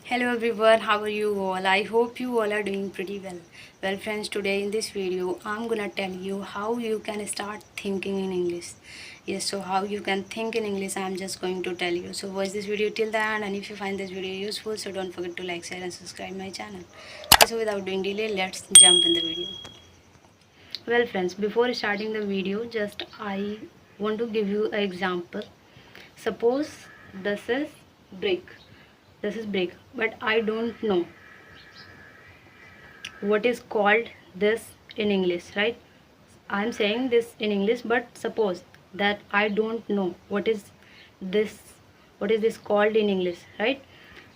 Hello everyone, how are you all? I hope you all are doing pretty well. Well friends, today in this video I'm gonna tell you how you can start thinking in English. Yes, so how you can think in English I'm just going to tell you. So watch this video till the end, and if you find this video useful, so don't forget to like, share and subscribe my channel. So without doing delay, let's jump in the video. Well friends, before starting the video, just I want to give you an example. Suppose this is brick. This is brick, but I don't know what is called this in English, right? I'm saying this in English, but suppose that I don't know this what is this called in English, right?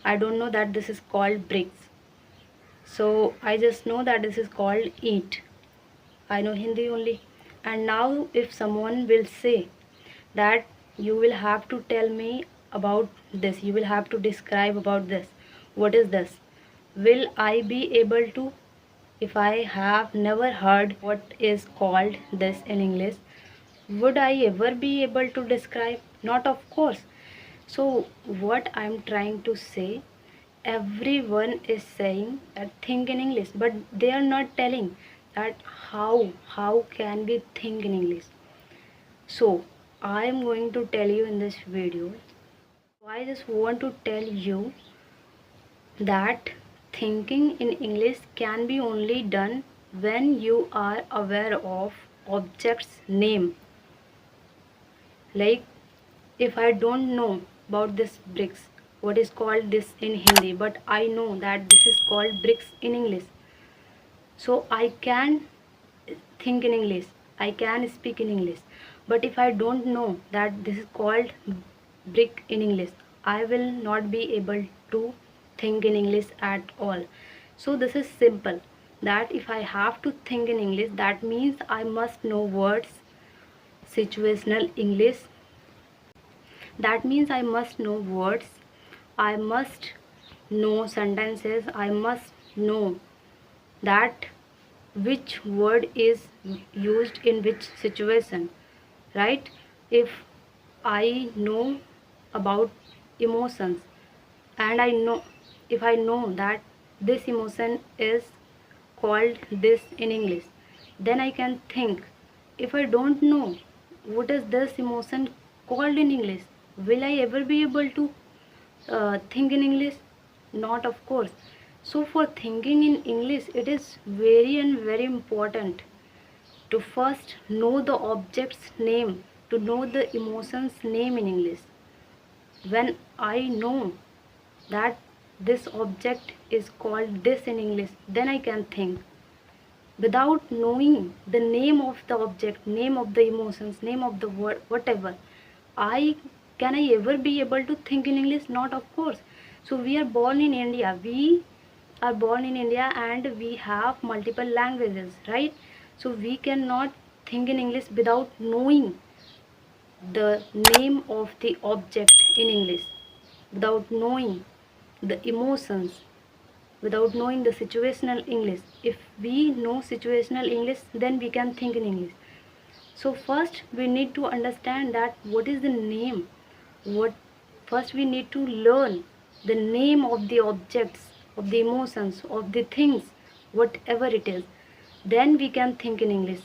I don't know that this is called bricks, so I just know that this is called eat. I know Hindi only. And now if someone will say that you will have to tell me about this, you will have to describe about this, what is this, will I be able to? If I have never heard what is called this in English, would I ever be able to describe? Not, of course. So what I'm trying to say, everyone is saying that think in English, but they are not telling that how can we think in English. So I am going to tell you in this video. I just want to tell you that thinking in English can be only done when you are aware of object's name. Like, if I don't know about this bricks, what is called this in Hindi, but I know that this is called bricks in English, so I can think in English, I can speak in English. But if I don't know that this is called brick in English, I will not be able to think in English at all. So this is simple, that if I have to think in English, that means I must know words, situational English. That means I must know words, I must know sentences, I must know that which word is used in which situation, right? If I know about emotions, and I know, if I know that this emotion is called this in English, then I can think. If I don't know what is this emotion called in English, will I ever be able to think in English? Not, of course. So for thinking in English, it is very and very important to first know the object's name, to know the emotion's name in English. When I know that this object is called this in English, then I can think. Without knowing the name of the object, name of the emotions, name of the word, whatever, I can I ever be able to think in English? Not, of course. So we are born in India. We are born in India and we have multiple languages, right? So we cannot think in English without knowing the name of the object in English, without knowing the emotions, without knowing the situational English. If we know situational English, then we can think in English. So first we need to understand that what is the name. What First we need to learn the name of the objects, of the emotions, of the things, whatever it is. Then we can think in English.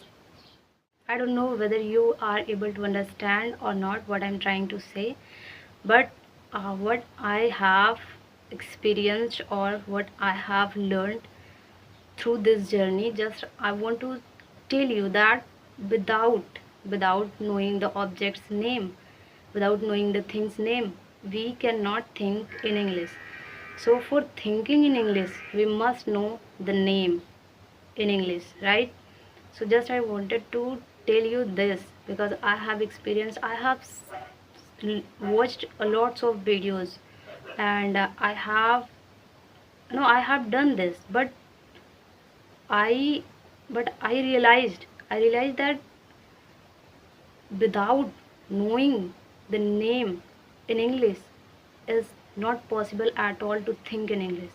I don't know whether you are able to understand or not what I'm trying to say, but what I have experienced or what I have learned through this journey, just I want to tell you that without knowing the object's name, without knowing the thing's name, we cannot think in English. So for thinking in English, we must know the name in English, right? So just I wanted to tell you this because I have experienced, I have watched a lots of videos, and I have done this, I but I realized that without knowing the name in English is not possible at all to think in English.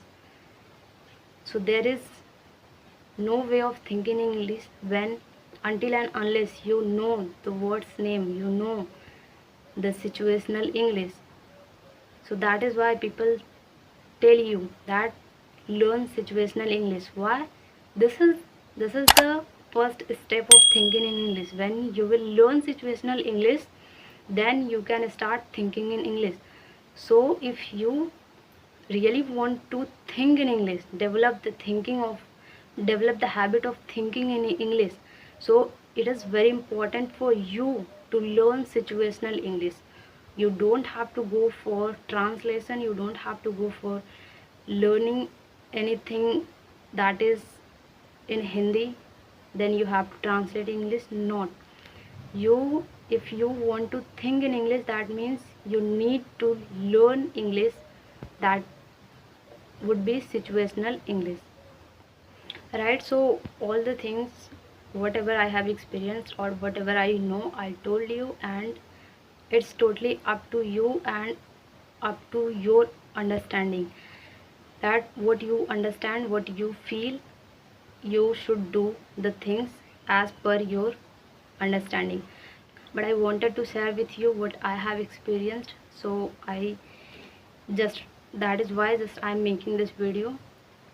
So there is no way of thinking in English when, until and unless you know the word's name, you know the situational English. So that is why people tell you that learn situational English. Why? This is the first step of thinking in English. When you will learn situational English, then you can start thinking in English. So if you really want to think in English, develop the habit of thinking in English. So it is very important for you to learn situational English. You don't have to go for translation, you don't have to go for learning anything that is in Hindi, then you have to translate English. Not you. If you want to think in English, that means you need to learn English. That would be situational English, right? So all the things, whatever I have experienced or whatever I know, I told you, and it's totally up to you and up to your understanding, that what you understand, what you feel, you should do the things as per your understanding. But I wanted to share with you what I have experienced, so I just, that is why just I'm making this video.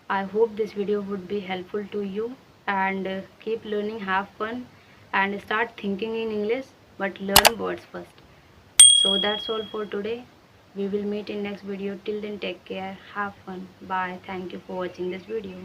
I hope this video would be helpful to you, and keep learning, have fun, and start thinking in English, but learn words first. So that's all for today. We will meet in next video. Till then, take care, have fun, bye. Thank you for watching this video.